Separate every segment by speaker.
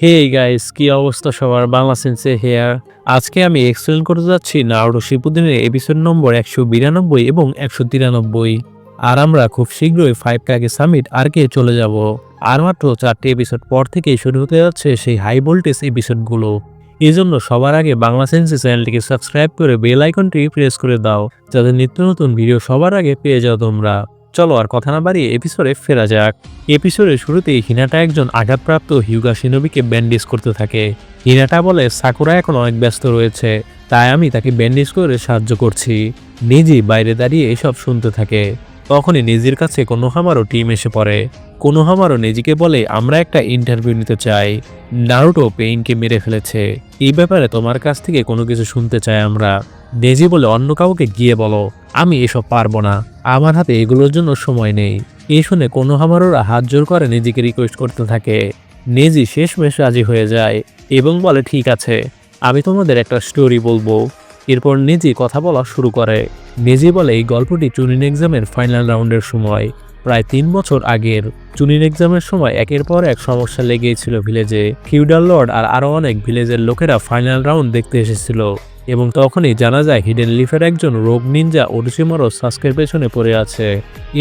Speaker 1: Hey guys, কি অবস্থা সবার? বাংলা সেন্সে হেয়ার। আজকে আমি এক্সপ্লেন করতে যাচ্ছি নারুটো শিপুদেনের এপিসোড নম্বর 192 এবং 193। আর আমরা খুব শীঘ্রই 5 কাগে সামিট আর্কে চলে যাব। আর মাত্র 4টি এপিসোড পর থেকেই শুরু হতে যাচ্ছে সেই হাই ভোল্টেজ এপিসোডগুলো। এই জন্য সবার আগে বাংলা সেন্সে চ্যানেলটিকে সাবস্ক্রাইব করে বেল আইকনটি প্রেস করে দাও, যাতে নিত্য নতুন ভিডিও সবার আগে পেয়ে যাও তোমরা। চলো আর কথা না বাড়িয়ে এপিসোডে ফেরা যাক। এপিসোডের শুরুতেই হিনাটা একজন আঘাতপ্রাপ্ত হিউগা শিনোবিকে ব্যান্ডেজ করতে থাকে। হিনাটা বলে সাকুরা এখন অনেক ব্যস্ত রয়েছে, তাই আমি তাকে ব্যান্ডেজ করে সাহায্য করছি। নিজি বাইরে দাঁড়িয়ে এসব শুনতে থাকে। তখনই নিজির কাছে কোনোহামারও টিম এসে পড়ে। কোনোহামারও নিজিকে বলে, আমরা একটা ইন্টারভিউ নিতে চাই। নারুটো পেইনকে মেরে ফেলেছে, এই ব্যাপারে তোমার কাছ থেকে কোনো কিছু শুনতে চাই আমরা। নেজি বলে, অন্য কাউকে গিয়ে বলো, আমি এসব পারবো না, আমার হাতে এগুলোর জন্য সময় নেই। এই শুনে কোনোহামারোরা হাত জোর করে নিজেকে রিকোয়েস্ট করতে থাকে। নেজি শেষমেশ রাজি হয়ে যায় এবং বলে, ঠিক আছে, আমি তোমাদের একটা স্টোরি বলবো। এরপর নেজি কথা বলা শুরু করে। নেজি বলে, এই গল্পটি চুনিন এক্সামের ফাইনাল রাউন্ডের সময়, প্রায় 3 বছর আগের। চুনিন এক্সামের সময় একের পর এক সমস্যা লেগেই ছিল ভিলেজে। ফিউডাল লর্ড আর আরও অনেক ভিলেজের লোকেরা ফাইনাল রাউন্ড দেখতে এসেছিল এবং তখনই জানা যায় হিডেন লিফের একজন রোগ নিনজা ওরোচিমারো সাস্কের পেছনে পড়ে আছে।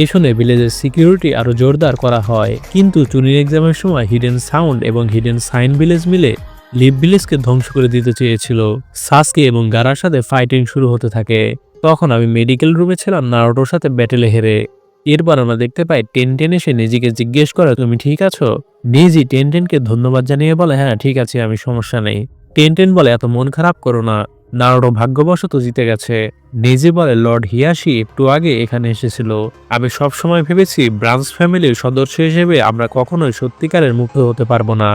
Speaker 1: এই শুনে ভিলেজের সিকিউরিটি আরও জোরদার করা হয়, কিন্তু চুনির এক্সামের সময় হিডেন সাউন্ড এবং হিডেন সাইন ভিলেজ মিলে লিভ ভিলেজকে ধ্বংস করে দিতে চেয়েছিল। সাসকে এবং গারার সাথে ফাইটিং শুরু হতে থাকে। তখন আমি মেডিকেল রুমে ছিলাম নারুটোর সাথে ব্যাটেলে হেরে। এরপর আমরা দেখতে পাই টেনটেন এসে নিজেকে জিজ্ঞেস করে, তুমি ঠিক আছো? নিজি টেনটেনকে ধন্যবাদ জানিয়ে বলে, হ্যাঁ ঠিক আছে, আমি সমস্যা নেই। টেনটেন বলে, এত মন খারাপ করো না, নারুটো ভাগ্যবশত জিতে গেছে। নিজি বলে, লর্ড হিয়াশি একটু আগে এখানে এসেছিল। আমি সবসময় ভেবেছি ব্রাঞ্চ ফ্যামিলির সদস্য হিসেবে আমরা কখনোই সত্যিকারের মুক্ত হতে পারবো না,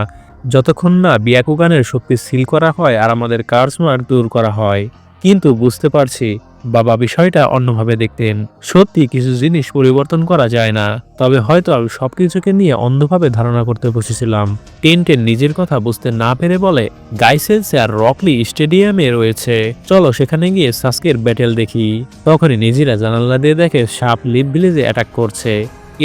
Speaker 1: যতক্ষণ না বিয়াকুগানের শক্তি সিল করা হয় আর আমাদের কার্স মার্ক দূর করা হয়। কিন্তু বুঝতে পারছি বাবা বিষয়টা অন্যভাবে দেখতেন। সত্যি কিছু জিনিস পরিবর্তন করা যায় না, তবে হয়তো আমি সবকিছুকে নিয়ে অন্ধভাবে ধারণা করতে বসেছিলাম। টেনটেন নিজের কথা বুঝতে না পেরে বলে, গাইসেন্সে আর রকলি স্টেডিয়ামে রয়েছে, চলো সেখানে গিয়ে সাস্কের ব্যাটেল দেখি। তখনই নিজেরা জানালা দিয়ে দেখে সাপ লিভ ভিলেজে অ্যাটাক করছে।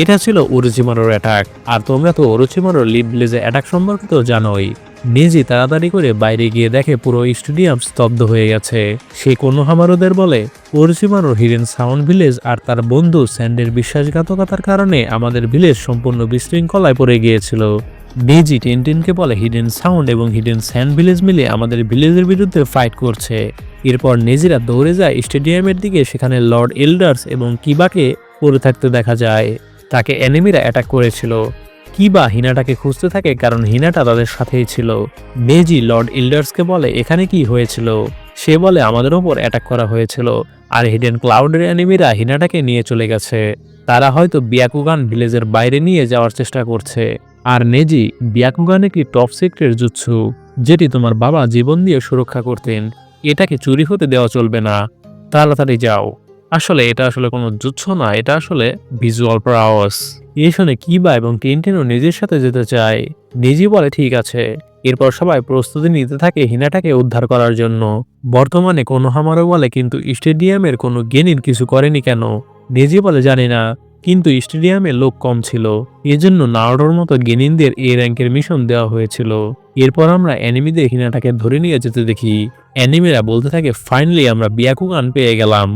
Speaker 1: এটা ছিল ওরোচিমারোর অ্যাটাক, আর তোমরা তো ওরোচিমারোর লিভ ভিলেজে অ্যাটাক সম্পর্কে তো জানোই। নিজি তাড়াতাড়ি করে বাইরে গিয়ে দেখে পুরো স্টেডিয়াম স্তব্ধ হয়ে গেছে। সে কোনোহামারোদের বলে, ওরোচিমারোর হিডেন সাউন্ড ভিলেজ আর তার বন্ধু স্যান্ডের বিশ্বাসঘাতকতার কারণে আমাদের ভিলেজ সম্পূর্ণ বিশৃঙ্খলায় পড়ে গিয়েছিল। নিজি টেনটেনকে বলে, হিডেন সাউন্ড এবং হিডেন স্যান্ড ভিলেজ মিলে আমাদের ভিলেজের বিরুদ্ধে ফাইট করছে। এরপর নিজিরা দৌড়ে যায় স্টেডিয়ামের দিকে। সেখানে লর্ড এল্ডার্স এবং কিবাকে পড়ে থাকতে দেখা যায়। তাকে এনিমিরা অ্যাটাক করেছিল। কিবা হিনাটাকে খুঁজতে থাকে, কারণ হিনাটা তাদের সাথেই ছিল। নেজি লর্ড ইল্ডার্সকে বলে, এখানে কি হয়েছিল? সে বলে, আমাদের ওপর অ্যাটাক করা হয়েছিল আর হিডেন ক্লাউডের এনিমিরা হিনাটাকে নিয়ে চলে গেছে। তারা হয়তো বিয়াকুগান ভিলেজের বাইরে নিয়ে যাওয়ার চেষ্টা করছে। আর নেজি, বিয়াকুগান একটি টপ সিক্রেট জুৎসু, যেটি তোমার বাবা জীবন দিয়ে সুরক্ষা করতেন। এটাকে চুরি হতে দেওয়া চলবে না, তাড়াতাড়ি যাও। আসলে এটা কোনো জুৎসু না, এটা আসলে ভিজুয়াল পাওয়ার্স। এই শুনে কিবা এবং টেনটেনও নিজের সাথে যেতে চায়। নিজি বলে, ঠিক আছে। এরপর সবাই প্রস্তুতি নিতে থাকে হিনাটাকে উদ্ধার করার জন্য। বর্তমানে কোনোহামারো বলে, কিন্তু স্টেডিয়ামের কোনো গেনিন কিছু করেনি কেন? নিজি বলে, জানি না, কিন্তু স্টেডিয়ামে লোক কম ছিল, এজন্য নারুটোর মতো গেনিনদের এ র্যাঙ্কের মিশন দেওয়া হয়েছিল। এরপর আমরা অ্যানিমিদের হিনাটাকে ধরে নিয়ে যেতে দেখি। অ্যানিমিরা বলতে থাকে, ফাইনালি আমরা বিয়াকুগান পেয়ে গেলাম।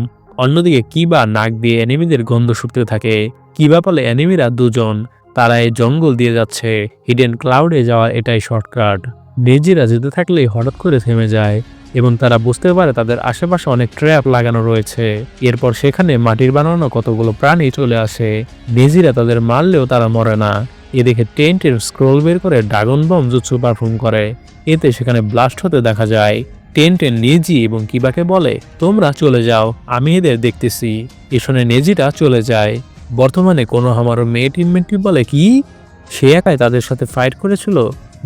Speaker 1: অন্যদিকে কিবা নাক দিয়ে অ্যানিমিদের গন্ধ শুকতে থাকে। কিবা বলে, অ্যানিমিরা দুজন, তারা এই জঙ্গল দিয়ে যাচ্ছে, হিডেন ক্লাউডে যাওয়ার এটাই শর্টকাট। নেজিরা যেতে থাকলেই হঠাৎ করে থেমে যায় এবং তারা বুঝতে পারে তাদের আশেপাশে অনেক ট্র্যাপ লাগানো রয়েছে। এরপর সেখানে মাটির বানানো কতগুলো প্রাণী চলে আসে। নেজিরা তাদের মারলেও তারা মরে না। এদিকে টেন্টের স্ক্রোল বের করে ড্রাগন বম জুৎসু পারফর্ম করে। এতে সেখানে ব্লাস্ট হতে দেখা যায়। টেনটেন নেজি এবং কিবাকে বলে, তোমরা চলে যাও, আমি এদের দেখতেছি। এ শুনে নেজিটা চলে যায়। বর্তমানে কোনোহামারো মেয়ে টিমমেটটি বলে, কি সে একাই তাদের সাথে ফাইট করেছিল?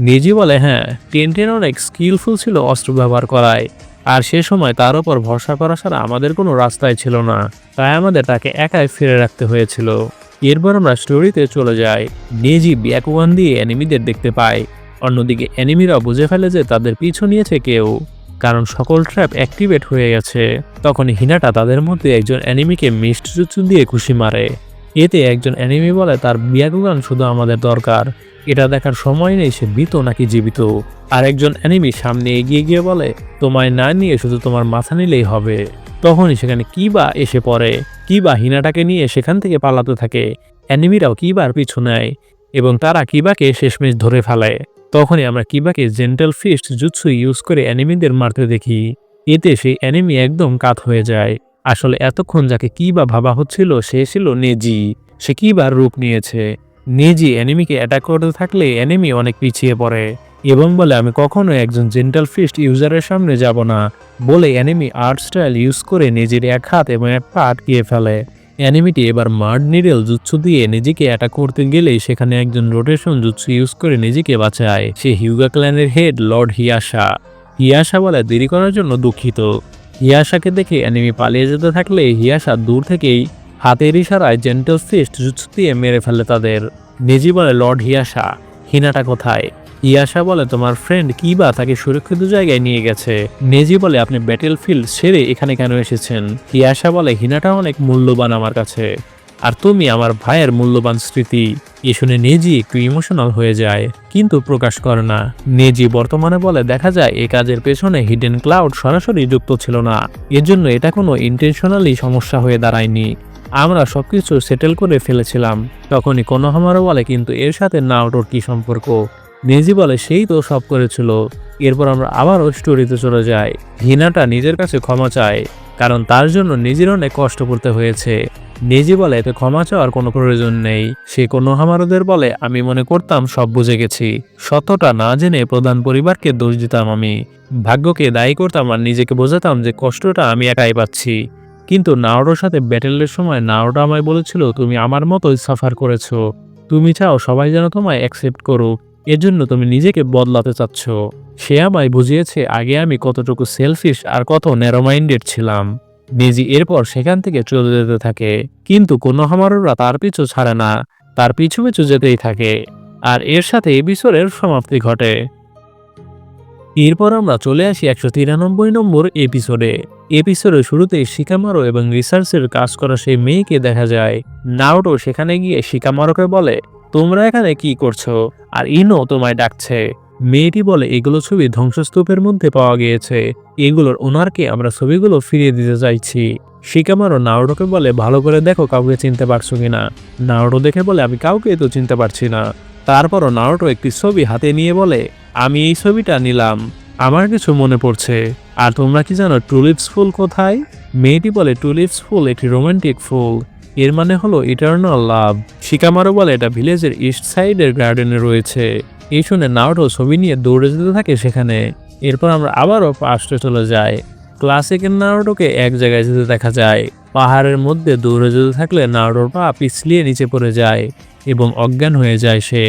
Speaker 1: নেজি বলে, হ্যাঁ, টেনটেন অনেক স্কিলফুল ছিল অস্ত্র ব্যবহার করায়, আর সে সময় তার উপর ভরসা করা ছাড়া আমাদের কোনো রাস্তায় ছিল না, তাই আমাদের তাকে একাই ফিরে রাখতে হয়েছিল। এরপর আমরা স্টোরিতে চলে যাই। নেজি বিয়াকুগান দিয়ে এনিমিদের দেখতে পায়। অন্যদিকে এনিমিরাও বুঝে ফেলে যে তাদের পিছু নিয়েছে কেউ, কারণ সকল ট্র্যাপ অ্যাক্টিভেট হয়ে গেছে। তখন হিনাটা তাদের মধ্যে একজন অ্যানিমিকে মিষ্ট জুৎসু দিয়ে খুশি মারে। এতে একজন অ্যানিমি বলে, তার বিয়াকুগান শুধু আমাদের দরকার, এটা দেখার সময় নেই সে মৃত নাকি জীবিত। আর একজন অ্যানিমি সামনে এগিয়ে গিয়ে বলে, তোমায় না নিয়ে শুধু তোমার মাথা নিলেই হবে। তখনই সেখানে কিবা এসে পড়ে। কিবা হিনাটাকে নিয়ে সেখান থেকে পালাতে থাকে। অ্যানিমিরাও কিবার পিছু নেয় এবং তারা কিবাকে শেষমেশ ধরে ফেলে। তখনই আমরা কিবাকে জেন্টাল ফিস্ট জুৎসু ইউজ করে অ্যানিমিদের মারতে দেখি। এতে সেই অ্যানিমি একদম কাত হয়ে যায়। আসলে এতক্ষণ যাকে কিবা ভাবা হচ্ছিল সে ছিল নেজি। সে কিবার রূপ নিয়েছে। নেজি অ্যানিমিকে অ্যাটাক করতে থাকলে অ্যানিমি অনেক পিছিয়ে পড়ে এবং বলে, আমি কখনো একজন জেন্টাল ফিস্ট ইউজারের সামনে যাব না। বলে অ্যানিমি আর্ট স্টাইল ইউজ করে নিজের এক হাত এবং এক পা আটকিয়ে ফেলে। অ্যানিমিটি এবার মার্ড নিডল জুৎসু দিয়ে নিজেকে অ্যাটাক করতে গেলেই সেখানে একজন রোটেশন জুৎসু ইউজ করে নিজেকে বাঁচায়। সে হিউগা ক্ল্যানের হেড লর্ড হিয়াশা। হিয়াশা বলে, দেরি করার জন্য দুঃখিত। হিয়াশাকে দেখে অ্যানিমি পালিয়ে যেতে থাকলে হিয়াশা দূর থেকেই হাতের ইশারায় জেন্টাল ফিস্ট জুৎসু দিয়ে মেরে ফেলে তাদের। নেজি বলে, লর্ড হিয়াশা, হিনাটা কোথায়? হিয়াশা বলে, তোমার ফ্রেন্ড কিবা তাকে সুরক্ষিত জায়গায় নিয়ে গেছে। নেজি বলে, আপনি ব্যাটেলফিল্ড ছেড়ে এখানে কেন এসেছেন? হিয়াশা বলে, হিনাটা অনেক মূল্যবান আমার কাছে, আর তুমি আমার ভাইয়ের মূল্যবান স্মৃতি। এ শুনে নেজি একটু ইমোশনাল হয়ে যায় কিন্তু প্রকাশ করে না। নেজি বর্তমানে বলে, দেখা যায় এই কাজের পেছনে হিডেন ক্লাউড সরাসরি যুক্ত ছিল না। এর জন্য এটা কোনো ইন্টেনশনালি সমস্যা হয়ে দাঁড়ায়নি। আমরা সবকিছু সেটেল করে ফেলেছিলাম। তখনই কোনোহামারও বলে, কিন্তু এর সাথে নাওটোর কি সম্পর্ক? নেজি বলে, সেই তো সব করেছিল। এরপর আমরা আবারও স্টোরিতে চলে যাই। হিনাটা নিজের কাছে ক্ষমা চায় কারণ তার জন্য নিজের অনেক কষ্ট করতে হয়েছে। নেজি বলে, এতে ক্ষমা চাওয়ার কোনো প্রয়োজন নেই। সে কোনোহামারুদের বলে, আমি মনে করতাম সব বুঝে গেছি। সত্যটা না জেনে প্রধান পরিবারকে দোষ দিতাম আমি। ভাগ্যকে দায়ী করতাম আর নিজেকে বোঝাতাম যে কষ্টটা আমি একাই পাচ্ছি। কিন্তু নাওটোর সাথে ব্যাটেলের সময় নাওটো আমায় বলেছিল, তুমি আমার মতোই সাফার করেছো। তুমি চাও সবাই যেন তোমায় অ্যাকসেপ্ট করুক। এর জন্য তুমি নিজেকে বদলাতে চাচ্ছ। সে আমায় বুঝিয়েছে আগে আমি কতটুকু সেলফিশ আর কত ন্যারো মাইন্ডেড ছিলাম। নেজি এরপর সেখান থেকে চলে যেতে থাকে কিন্তু কোনোহামারুরা তার পিছু ছাড়ে না। তার পিছু পিছু যেতেই থাকে আর এর সাথে এপিসোডের সমাপ্তি ঘটে। এরপর আমরা চলে আসি 193 নম্বর এপিসোডে। এপিসোডের শুরুতেই শিকামারো এবং রিসার্চের কাজ করা সেই মেয়েকে দেখা যায়। নাওটো সেখানে গিয়ে শিকামারোকে বলে, তোমরা এখানে কি করছো? আর ইনো তোমায় ডাকছে। মেয়েটি বলে, এগুলো ছবি ধ্বংসস্তূপের মধ্যে পাওয়া গিয়েছে। এগুলোর ওনারকে আমরা ছবিগুলো ফিরিয়ে দিতে চাইছি। শিকামারো নাওটোকে বলে, ভালো করে দেখো কাউকে চিনতে পারছো কিনা। নাওটো দেখে বলে, আমি কাউকে তো চিনতে পারছি না। তারপরও নাওটো একটি ছবি হাতে নিয়ে বলে, আমি এই ছবিটা নিলাম, আমার কিছু মনে পড়ছে। আর তোমরা কি জানো টুলিপস ফুল কোথায়? মেয়েটি বলে, টুলিপস ফুল একটি রোমান্টিক ফুল, এর মানে হলো ইটারনাল লাভ। শিকামারো বলে, এটা ভিলেজের ইস্ট সাইডের গার্ডেনে রয়েছে। এই শুনে নাওটো ছবি নিয়ে দৌড়ে যেতে থাকে সেখানে। এরপর আমরা আবারও পাস্টে চলে যাই। ক্লাসিকের নাওটোকে এক জায়গায় যেতে দেখা যায়। পাহাড়ের মধ্যে দৌড়ে যেতে থাকলে নাওটোর পা পিছলিয়ে নিচে পড়ে যায় এবং অজ্ঞান হয়ে যায় সে।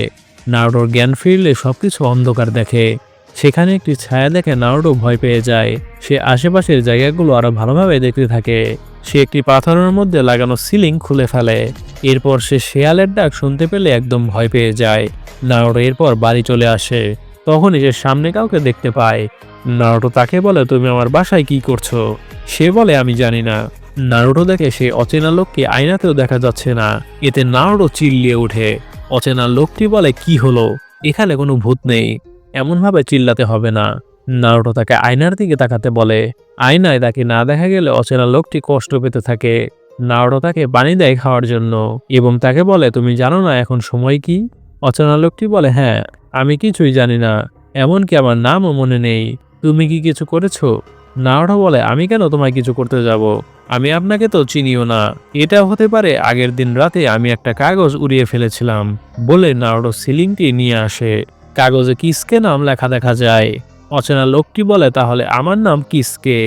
Speaker 1: নাওটোর জ্ঞান ফিরলে সবকিছু অন্ধকার দেখে। সেখানে একটি ছায়া দেখে নাওটো ভয় পেয়ে যায়। সে আশেপাশের জায়গাগুলো আরো ভালোভাবে দেখতে থাকে। সে একটি পাথরের মধ্যে লাগানো সিলিং খুলে ফেলে। এরপর সে শেয়ালের ডাক শুনতে পেলে একদম ভয় পেয়ে যায়। নাওটো এরপর বাড়ি চলে আসে। তখনই সে সামনে কাউকে দেখতে পায়। নারুটো তাকে বলে, তুমি আমার বাসায় কি করছো? সে বলে, আমি জানি না। নারুটো দেখে সে অচেনা লোককে আয়নাতেও দেখা যাচ্ছে না। এতে নারুটো চিল্লিয়ে ওঠে। অচেনা লোকটি বলে, কি হলো? এখানে কোনো ভূত নেই, এমনভাবে চিল্লাতে হবে না। নারুটো তাকে আয়নার দিকে তাকাতে বলে। আয়নায় তাকে না দেখা গেলে অচেনা লোকটি কষ্ট পেতে থাকে। নারুটো তাকে পানি দেয় খাওয়ার জন্য এবং তাকে বলে, তুমি জানো না এখন সময় কি? অচেনা লোকটি বলে, হ্যাঁ, আমি কিছুই জানি না, এমনকি আমার নামও মনে নেই। তুমি কি কিছু করেছো? নারুটো বলে, আমি কেন তোমায় কিছু করতে যাব? আমি আপনাকে তো চিনিও না। এটা হতে পারে আগের দিন রাতে আমি একটা কাগজ উড়িয়ে ফেলেছিলাম। বলে নারুটো সিলিংটি নিয়ে আসে। কাগজে কিসকে নাম লেখা দেখা যায়। অচেনা লোকটি বলে, তাহলে আমার নাম কিসকে।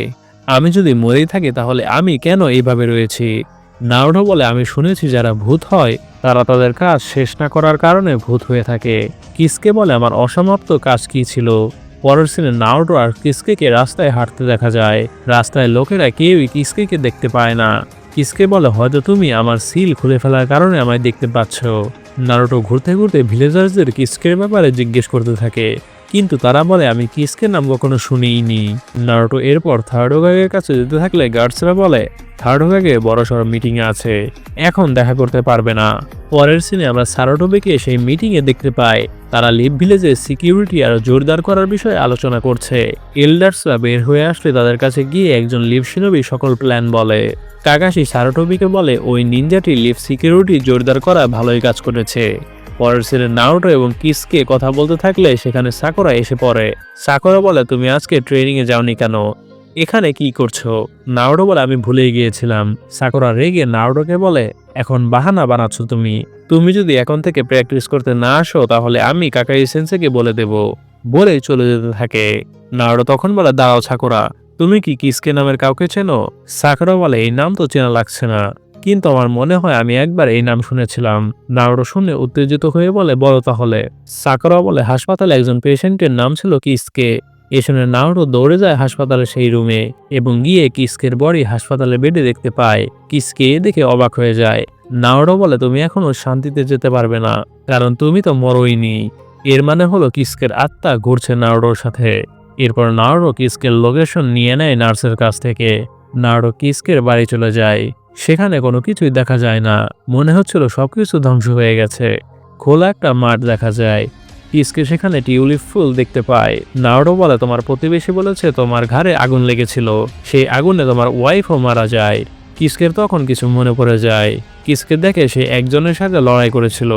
Speaker 1: আমি যদি মরেই থাকি তাহলে আমি কেন এইভাবে রয়েছি? নারুটো বলে, আমি শুনেছি যারা ভূত হয় তারা তাদের কাজ শেষ না করার কারণে ভূত হয়ে থাকে। কিসকে বলে, আমার অসমাপ্ত কাজ কি ছিল? পরের সিনে নারুটো আর কিসকেকে রাস্তায় হাঁটতে দেখা যায়। রাস্তায় লোকেরা কেউই কিসকেকে দেখতে পায় না। কিসকে বলে, হয়তো তুমি আমার সিল খুলে ফেলার কারণে আমায় দেখতে পাচ্ছ। নারুটো ঘুরতে ঘুরতে ভিলেজার্সদের কিসকের ব্যাপারে জিজ্ঞেস করতে থাকে। কিন্তু তারা বলে আমি কিসকে নাম কখনো শুনিনি। নারুটো এরপর থার্ড হোকাগের কাছে যেতে থাকলে গার্ডসরা বলে থার্ড হোকাগে বড়সড় মিটিং আছে, এখন দেখা করতে পারবে না। পরের সিনে আমরা সারাটোবিকে সেই মিটিংয়ে দেখতে পাই। তারা লিভ ভিলেজের সিকিউরিটি আরো জোরদার করার বিষয়ে আলোচনা করছে। এল্ডার্সরা বের হয়ে আসলে তাদের কাছে গিয়ে একজন লিভ শিনোবি সকল প্ল্যান বলে। কাকাশি সারাটোবিকে বলে ওই নিনজাটি লিভ সিকিউরিটি জোরদার করা ভালোই কাজ করেছে। পরের সিনে নারুটো এবং কিসকে কথা বলতে থাকলে সেখানে সাকুরা এসে পড়ে। সাকুরা বলে তুমি আজকে ট্রেনিং এ যাওনি কেন, এখানে কি করছো? নারুটো বলে আমি ভুলে গিয়েছিলাম। সাকুরা রেগে নারুটোকে বলে এখন বাহানা বানাচ্ছ তুমি, তুমি যদি এখন থেকে প্র্যাকটিস করতে না আসো তাহলে আমি কাকাই সেন্সেকে বলে দেব, বলে চলে যেতে থাকে। নারুটো তখন বলে দাঁড়াও সাকুরা, তুমি কি কিসকে নামের কাউকে চেনো? সাকুরা বলে এই নাম তো চেনা লাগছে না, কিন্তু আমার মনে হয় আমি একবার এই নাম শুনেছিলাম। নারুটো শুনে উত্তেজিত হয়ে বলে বলো তাহলে। সাকুরা বলে হাসপাতালে একজন পেশেন্টের নাম ছিল কিসকে। এ শুনে নারুটো দৌড়ে যায় হাসপাতালের সেই রুমে এবং গিয়ে কিসকের বডি হাসপাতালে বেডে দেখতে পায়। কিসকে দেখে অবাক হয়ে যায়। নারুটো বলে তুমি এখনো শান্তিতে যেতে পারবে না, কারণ তুমি তো মরোইনি। এর মানে হলো কিসকের আত্মা ঘুরছে নারুটোর সাথে। এরপর নারুটো কিসকের লোকেশন নিয়ে নেয় নার্সের কাছ থেকে। নারুটো কিসকের বাড়ি চলে যায়। সেখানে কোনো কিছুই দেখা যায় না, মনে হচ্ছিল সবকিছু ধ্বংস হয়ে গেছে। খোলা একটা মাঠ দেখা যায়। কিসকে সেখানে টিউলিপ ফুল দেখতে পায়। নারুটো বলে তোমার প্রতিবেশী বলেছে তোমার ঘাড়ে আগুন লেগেছিল, সেই আগুনে তোমার ওয়াইফও মারা যায়। কিসকের তখন কিছু মনে পড়ে যায়। কিসকে দেখে সে একজনের সাথে লড়াই করেছিল।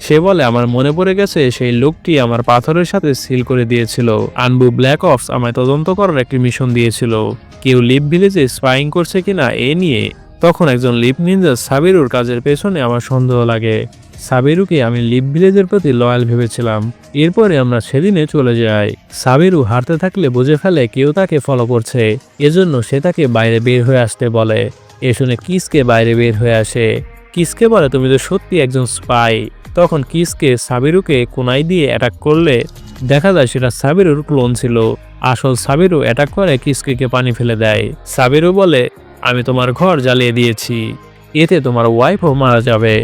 Speaker 1: সে বলে আমার মনে পড়ে গেছে সেই লোকটি আমার পাথরের সাথে সিল করে দিয়েছিল। আনবু ব্ল্যাক অপস আমায় তদন্ত করার একটি মিশন দিয়েছিল, কেউ লিভ ভিলেজে স্পাইং করছে কিনা এ নিয়ে। তখন একজন লিভ নিনজা সাবিরুর কাজের পেছনে আমার সন্দেহ লাগে। সাবিরুকে আমি লিভ ভিলেজের প্রতি লয়াল ভেবেছিলাম। এরপরে আমরা সেদিনে চলে যাই। সাবিরু হাঁটতে থাকলে বুঝে ফেলে কেউ তাকে ফলো করছে, এজন্য সে তাকে বাইরে বের হয়ে আসতে বলে। এ শুনে কিসকে বাইরে বের হয়ে আসে। কিসকে বলে তুমি তো সত্যি একজন স্পাই। তখন কিসকে সাবিরুকে কোনাই দিয়ে অ্যাটাক করলে দেখা যায় সেটা সাবিরুর ক্লোন ছিল। আসল সাবিরু অ্যাটাক করে কিসকে পানি ফেলে দেয়। সাবিরু বলে আমি তোমার ঘর জ্বালিয়ে দিয়েছি, এতে তোমার ওয়াইফও মারা যাবে।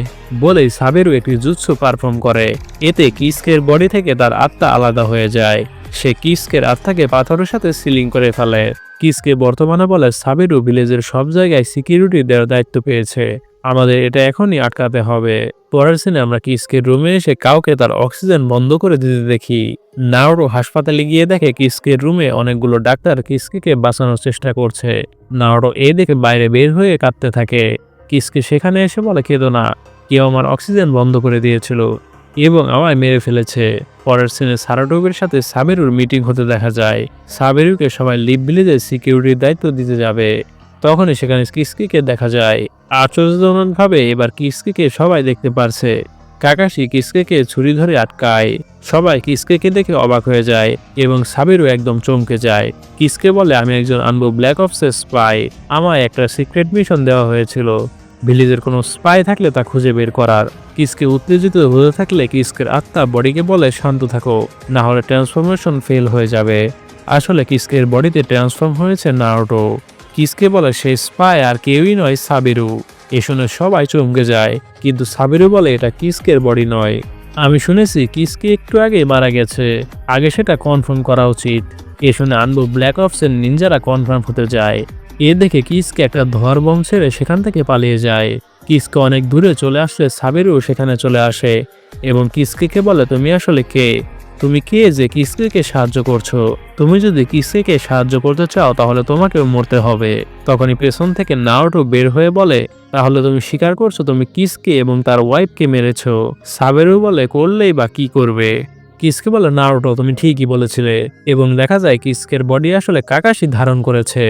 Speaker 1: বলেই সাবিরু একটি জুৎসু পারফর্ম করে। এতে কিসকের বডি থেকে তার আত্মা আলাদা হয়ে যায়। সে কিসকের আত্মাকে পাথরের সাথে সিলিং করে ফেলে। কিসকে বর্তমানে বলে সাবিরু ভিলেজের সব জায়গায় সিকিউরিটি দেওয়ার দায়িত্ব পেয়েছে, আমাদের এটা এখনই আটকাতে হবে। পরের সিনে আমরা কিসকের রুমে এসে কাউকে তার অক্সিজেন বন্ধ করে দিতে দেখি। নারুটো হাসপাতালে গিয়ে দেখে কিসকের রুমে অনেকগুলো ডাক্তার কিসকে বাঁচানোর চেষ্টা করছে। নারুটো এ দেখে বাইরে বের হয়ে কাঁদতে থাকে। কিসকে সেখানে এসে বলে কেঁদো না, কেউ আমার অক্সিজেন বন্ধ করে দিয়েছিল এবং আমায় মেরে ফেলেছে। পরের সিনে সারাটোবির সাথে সাবিরুর মিটিং হতে দেখা যায়। সাবিরুকে সবাই লিভ ভিলেজের সিকিউরিটির দায়িত্ব দিতে যাবে। তখনই সেখানে কিসকে দেখা যায়। আশ্চর্যজনকভাবে এবার কিসকে সবাই দেখতে পারছে। কাকাশি কিসকে ছুরি ধরে আটকায়। সবাই কিসকে দেখে অবাক হয়ে যায় এবং সাবিরু একদম চমকে যায়। কিসকে বলে আমি একজন আনবু ব্ল্যাক অপসের স্পাই, আমায় একটা সিক্রেট মিশন দেওয়া হয়েছিল ভিলেজের কোনো স্পাই থাকলে তা খুঁজে বের করার। কিসকে উত্তেজিত হতে থাকলে কিসকের আত্মা বডিকে বলে শান্ত থাকো, না হলে ট্রান্সফরমেশন ফেল হয়ে যাবে। আসলে কিসকের বডিতে ট্রান্সফর্ম হয়েছে নারুটো। কিসকে বলে সেই স্পাই আর কেউই নয় সাবিরু। এ শুনে সবাই চমকে যায়, কিন্তু সাবিরু বলে এটা কিসকের বডি নয়, আমি শুনেছি কিসকে একটু আগে মারা গেছে, আগে সেটা কনফার্ম করা উচিত। এ শুনে আনবু ব্ল্যাক অপসের নিনজারা কনফার্ম হতে যায়। এ দেখে কিসকে একটা ধর বম ছেড়ে সেখান থেকে পালিয়ে যায়। কিসকে অনেক দূরে চলে আসলে সাবিরু সেখানে চলে আসে এবং কিসকে বলে তুমি আসলে কে, তুমি কে যে কিসকে সাহায্য করছো? তুমি যদি কিসকে সাহায্য করতে চাও তাহলে তোমাকেও মরতে হবে। তখনই পেছন থেকে নারুটো বের হয়ে বলে তাহলে তুমি স্বীকার করছো তুমি কিসকে এবং তার ওয়াইফকে মেরেছো। সাবিরু বলে করলেই বা কি করবে। কিসকে বলে নারুটো তুমি ঠিকই বলেছিলে এবং দেখা যায় কিসকের বডি আসলে কাকাশি ধারণ করেছে।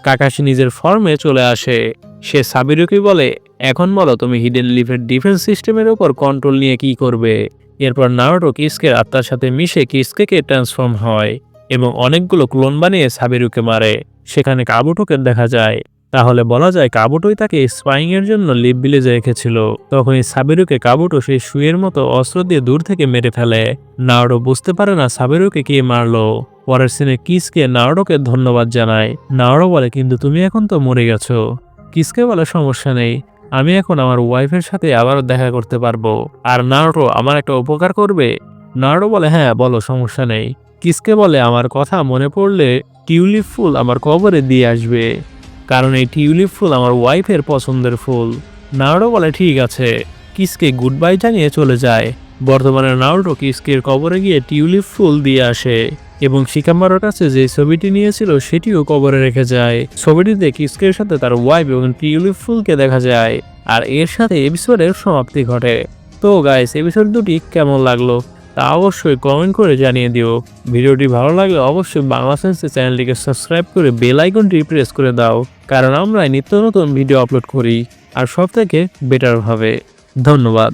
Speaker 1: কাকাশি নিজের ফর্মে চলে আসে। সে সাবিরুকে বলে এখন বলো তুমি হিডেন লিফের ডিফেন্স সিস্টেমের উপর কন্ট্রোল নিয়ে কি করবে। এরপর নারুটো কিসকের আত্মার সাথে মিশে কিসকে ট্রান্সফর্ম হয় এবং অনেকগুলো ক্লোন বানিয়ে সাবিরুকে মারে। সেখানে কাবুটোকে দেখা যায়। তাহলে বলা যায় কাবুটোই তাকে স্পাইং এর জন্য লিভ ভিলেজে রেখেছিল। তখনই সাবিরুকে কাবুটো সেই শুয়ের মতো অস্ত্র দিয়ে দূর থেকে মেরে ফেলে। নারুটো বুঝতে পারে না সাবিরুকে কে মারলো। পরের সিনে কিসকে নারুটোকে ধন্যবাদ জানায়। নারুটো বলে কিন্তু তুমি এখন তো মরে গেছো। কিসকে বলে সমস্যা নেই, আমি এখন আমার ওয়াইফের সাথে আবারও দেখা করতে পারবো। আর নারুটো আমার একটা উপকার করবে। নারুটো বলে হ্যাঁ বলো সমস্যা নেই। কিসকে বলে আমার কথা মনে পড়লে টিউলিপ ফুল আমার কবরে দিয়ে আসবে, কারণ এই টিউলিপ ফুল আমার ওয়াইফের পছন্দের ফুল। নারুটো বলে ঠিক আছে, কিসকে গুড বাই জানিয়ে চলে যায়। বর্তমানে নারুটো কিসকের কবরে গিয়ে টিউলিপ ফুল দিয়ে আসে এবং শিকামারুর কাছে যে ছবিটি নিয়েছিল সেটিও কবরে রেখে যায়। ছবিটিতে কিসকের সাথে তার ওয়াইফ এবং টিউলিপ ফুলকে দেখা যায়, আর এর সাথে এপিসোডের সমাপ্তি ঘটে। তো গাইস, এপিসোড দুটি কেমন লাগলো তা অবশ্যই কমেন্ট করে জানিয়ে দিও। ভিডিওটি ভালো লাগলে অবশ্যই বাংলা সেন্সে চ্যানেলটিকে সাবস্ক্রাইব করে বেল আইকনটি প্রেস করে দাও, কারণ আমরা নিত্য নতুন ভিডিও আপলোড করি আর সব থেকে বেটার ভাবে। ধন্যবাদ।